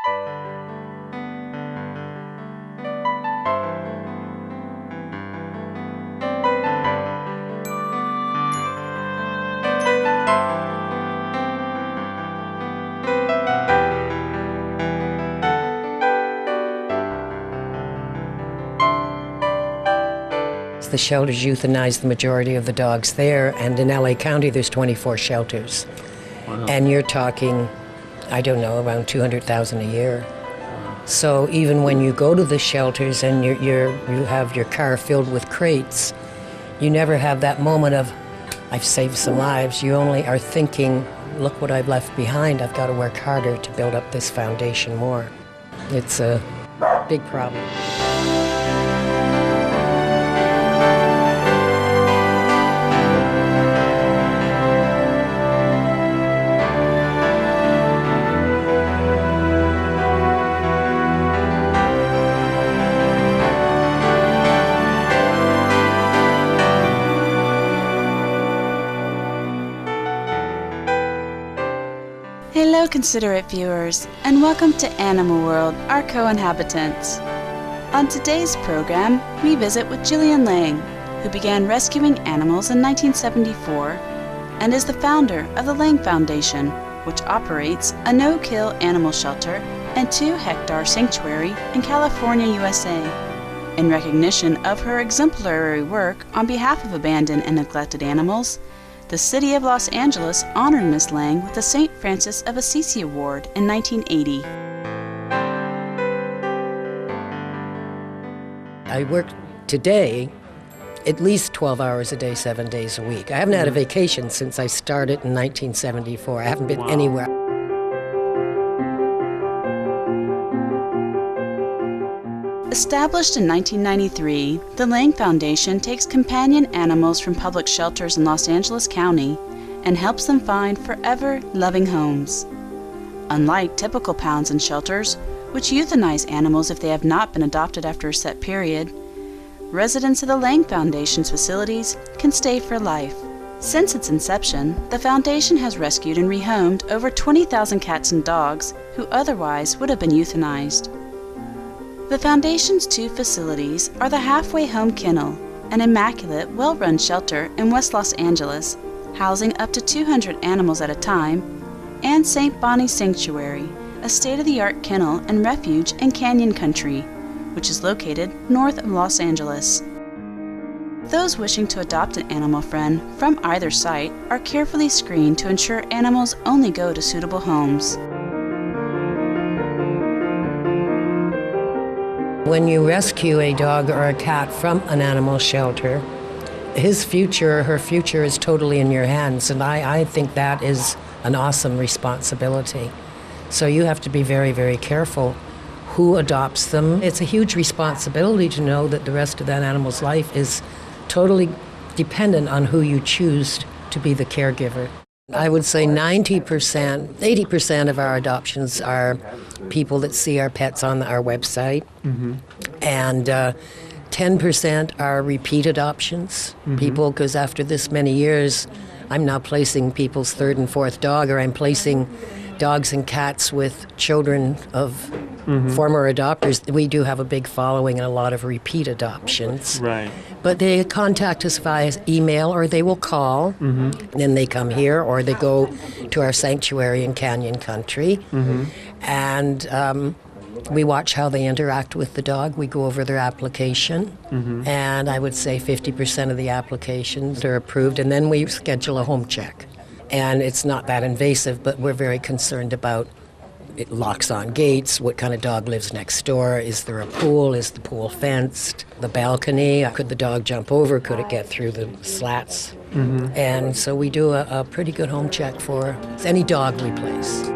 The shelters euthanize the majority of the dogs there, and in LA County there's 24 shelters. Wow. And you're talking, I don't know, around 200,000 a year. So even when you go to the shelters and you have your car filled with crates, you never have that moment of, I've saved some lives. You only are thinking, look what I've left behind. I've got to work harder to build up this foundation more. It's a big problem. Hello, considerate viewers, and welcome to Animal World, our co-inhabitants. On today's program, we visit with Gillian Lange, who began rescuing animals in 1974 and is the founder of the Lange Foundation, which operates a no-kill animal shelter and 2-hectare sanctuary in California, USA. In recognition of her exemplary work on behalf of abandoned and neglected animals, the City of Los Angeles honored Ms. Lange with the St. Francis of Assisi Award in 1980. I work today at least 12 hours a day, 7 days a week. I haven't had a vacation since I started in 1974. I haven't been anywhere. Established in 1993, the Lange Foundation takes companion animals from public shelters in Los Angeles County and helps them find forever loving homes. Unlike typical pounds and shelters, which euthanize animals if they have not been adopted after a set period, residents of the Lange Foundation's facilities can stay for life. Since its inception, the foundation has rescued and rehomed over 20,000 cats and dogs who otherwise would have been euthanized. The Foundation's two facilities are the Halfway Home Kennel, an immaculate, well-run shelter in West Los Angeles, housing up to 200 animals at a time, and St. Bonnie's Sanctuary, a state-of-the-art kennel and refuge in Canyon Country, which is located north of Los Angeles. Those wishing to adopt an animal friend from either site are carefully screened to ensure animals only go to suitable homes. When you rescue a dog or a cat from an animal shelter, his future or her future is totally in your hands, and I think that is an awesome responsibility. So you have to be very, very careful who adopts them. It's a huge responsibility to know that the rest of that animal's life is totally dependent on who you choose to be the caregiver. I would say 80% of our adoptions are people that see our pets on our website, and 10% are repeat adoptions, people, because after this many years, I'm now placing people's third and fourth dog, or I'm placing dogs and cats with children of former adopters. We do have a big following and a lot of repeat adoptions. Right. But they contact us via email, or they will call, and then they come here, or they go to our sanctuary in Canyon Country, and we watch how they interact with the dog. We go over their application, and I would say 50% of the applications are approved, and then we schedule a home check. And it's not that invasive, but we're very concerned about it locks on gates, what kind of dog lives next door, is there a pool, is the pool fenced, the balcony, could the dog jump over, could it get through the slats? And so we do a pretty good home check for any dog we place.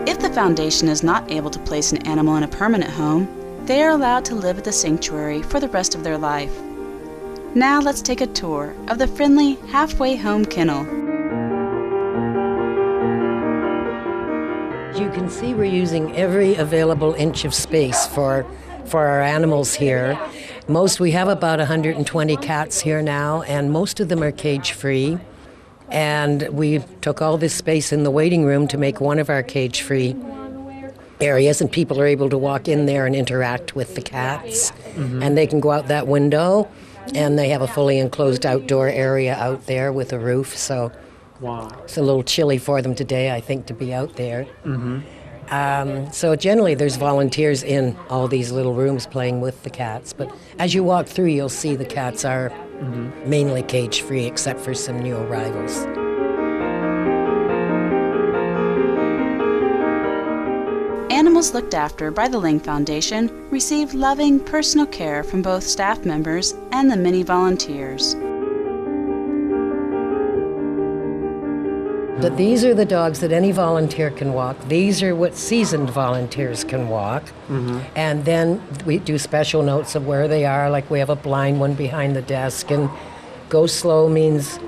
If the foundation is not able to place an animal in a permanent home, they are allowed to live at the sanctuary for the rest of their life. Now let's take a tour of the friendly Halfway Home Kennel. You can see we're using every available inch of space for our animals here. We have about 120 cats here now, and most of them are cage-free. And we took all this space in the waiting room to make one of our cage-free areas, and people are able to walk in there and interact with the cats. And they can go out that window, and they have a fully enclosed outdoor area out there with a roof. So it's a little chilly for them today, I think, to be out there. So generally there's volunteers in all these little rooms playing with the cats. But as you walk through, you'll see the cats are mainly cage-free, except for some new arrivals. Animals looked after by the Lange Foundation receive loving, personal care from both staff members and the many volunteers. But these are the dogs that any volunteer can walk. These are what seasoned volunteers can walk. And then we do special notes of where they are, like we have a blind one behind the desk. And go slow means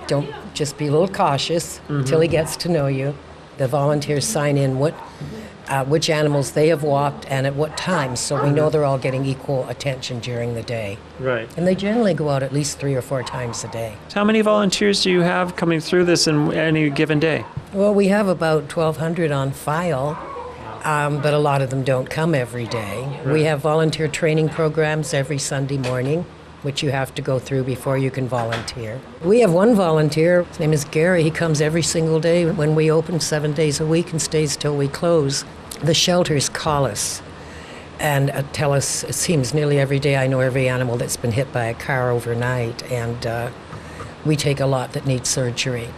don't just be a little cautious until he gets to know you. The volunteers sign in which animals they have walked and at what times, so we know they're all getting equal attention during the day. Right. And they generally go out at least 3 or 4 times a day. So how many volunteers do you have coming through this in any given day? Well, we have about 1,200 on file, but a lot of them don't come every day. Right. We have volunteer training programs every Sunday morning, which you have to go through before you can volunteer. We have one volunteer, his name is Gary. He comes every single day when we open 7 days a week and stays till we close. The shelters call us and tell us, it seems nearly every day, I know every animal that's been hit by a car overnight, and we take a lot that need surgery.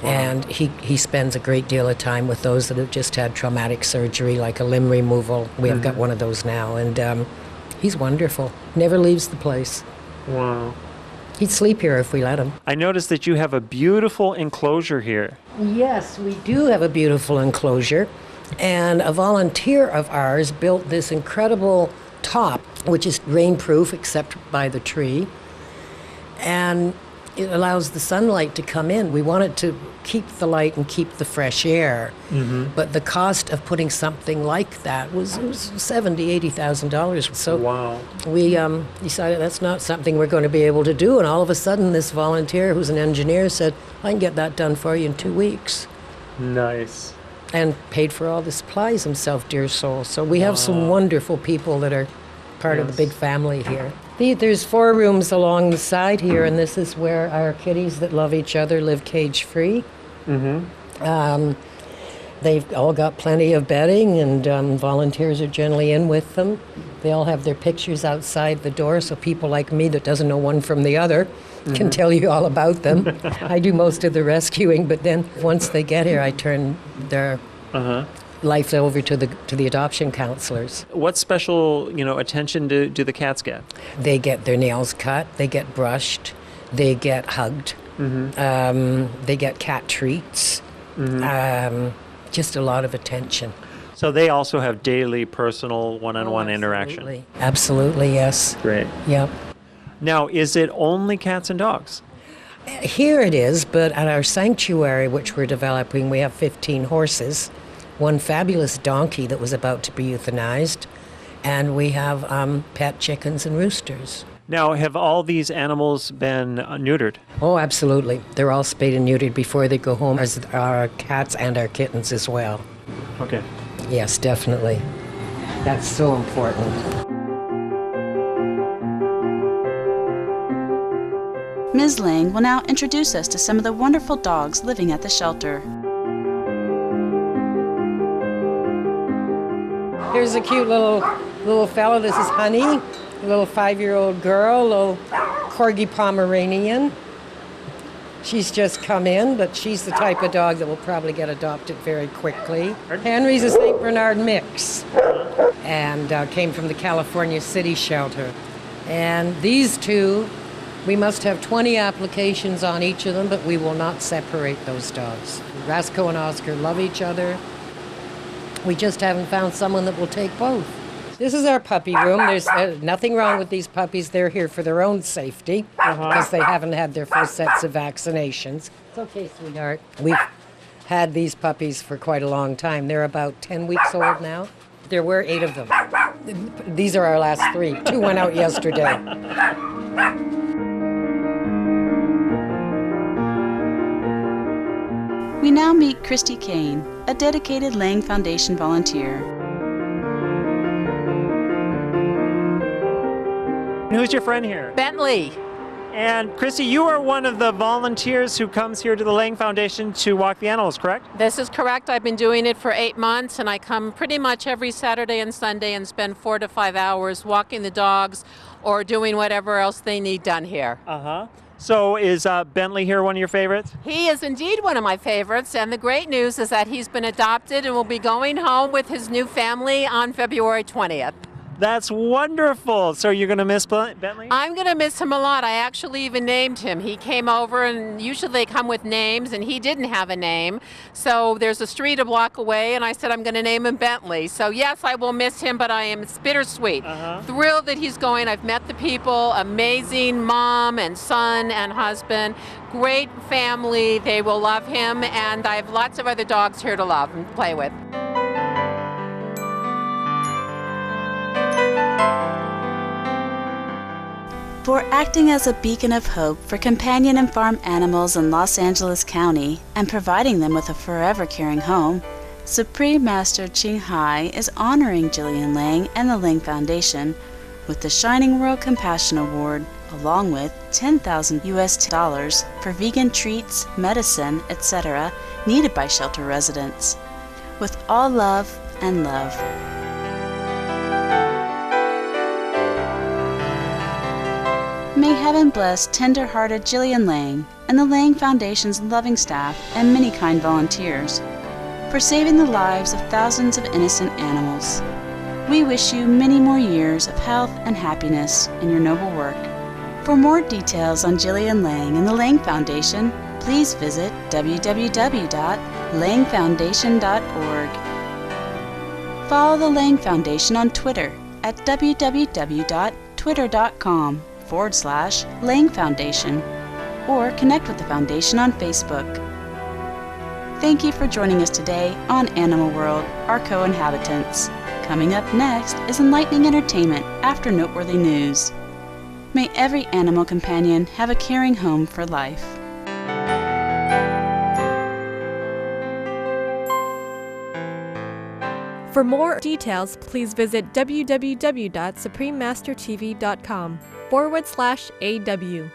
And he spends a great deal of time with those that have just had traumatic surgery, like a limb removal. We have got one of those now, and he's wonderful. Never leaves the place. Wow. He'd sleep here if we let him. I noticed that you have a beautiful enclosure here. Yes, we do have a beautiful enclosure. And a volunteer of ours built this incredible top, which is rainproof except by the tree. And it allows the sunlight to come in. We wanted to keep the light and keep the fresh air. But the cost of putting something like that was $70,000, $80,000. So we decided that's not something we're going to be able to do. And all of a sudden, this volunteer, who's an engineer, said, I can get that done for you in 2 weeks. Nice. And paid for all the supplies himself, dear soul. So we have some wonderful people that are part of the big family here. There's 4 rooms along the side here, and this is where our kitties that love each other live cage-free. They've all got plenty of bedding, and volunteers are generally in with them. They all have their pictures outside the door, so people like me that doesn't know one from the other can tell you all about them. I do most of the rescuing, but then once they get here, I turn their life over to the adoption counselors. What special, attention do the cats get? They get their nails cut, they get brushed, they get hugged, they get cat treats, just a lot of attention. So they also have daily personal one-on-one interaction? Absolutely, yes. Great. Yep. Now, is it only cats and dogs? Here it is, but at our sanctuary, which we're developing, we have 15 horses, one fabulous donkey that was about to be euthanized, and we have pet chickens and roosters. Now, have all these animals been neutered? Oh, absolutely. They're all spayed and neutered before they go home, as our cats and our kittens as well. Okay. Yes, definitely. That's so important. Ms. Lange will now introduce us to some of the wonderful dogs living at the shelter. Here's a cute little fellow. This is Honey, a little 5-year-old girl, a little Corgi Pomeranian. She's just come in, but she's the type of dog that will probably get adopted very quickly. Henry's a St. Bernard mix and came from the California City shelter. And these two, we must have 20 applications on each of them, but we will not separate those dogs. Rasco and Oscar love each other. We just haven't found someone that will take both. This is our puppy room. There's nothing wrong with these puppies. They're here for their own safety because they haven't had their full sets of vaccinations. It's okay, sweetheart. We've had these puppies for quite a long time. They're about 10 weeks old now. There were 8 of them. These are our last 3. 2 went out yesterday. We now meet Christy Kane, a dedicated Lange Foundation volunteer. Who's your friend here? Bentley. And Christy, you are one of the volunteers who comes here to the Lange Foundation to walk the animals, correct? This is correct. I've been doing it for 8 months, and I come pretty much every Saturday and Sunday and spend 4 to 5 hours walking the dogs or doing whatever else they need done here. So is Bentley here one of your favorites? He is indeed one of my favorites, and the great news is that he's been adopted and will be going home with his new family on February 20th. That's wonderful. So you're going to miss Bentley? I'm going to miss him a lot. I actually even named him. He came over, and usually they come with names, and he didn't have a name. So there's a street a block away, and I said I'm going to name him Bentley. So yes, I will miss him, but I am bittersweet. Thrilled that he's going. I've met the people. Amazing mom and son and husband. Great family. They will love him, and I have lots of other dogs here to love and play with. For acting as a beacon of hope for companion and farm animals in Los Angeles County and providing them with a forever caring home, Supreme Master Ching Hai is honoring Gillian Lange and the Lange Foundation with the Shining World Compassion Award, along with $10,000 US for vegan treats, medicine, etc. needed by shelter residents. With all love and love. May heaven bless tender-hearted Gillian Lange and the Lange Foundation's loving staff and many kind volunteers for saving the lives of thousands of innocent animals. We wish you many more years of health and happiness in your noble work. For more details on Gillian Lange and the Lange Foundation, please visit www.langefoundation.org. Follow the Lange Foundation on Twitter at www.twitter.com/Lange Foundation, or connect with the Foundation on Facebook. Thank you for joining us today on Animal World, our co-inhabitants. Coming up next is enlightening entertainment after noteworthy news. May every animal companion have a caring home for life. For more details, please visit www.suprememastertv.com/AW.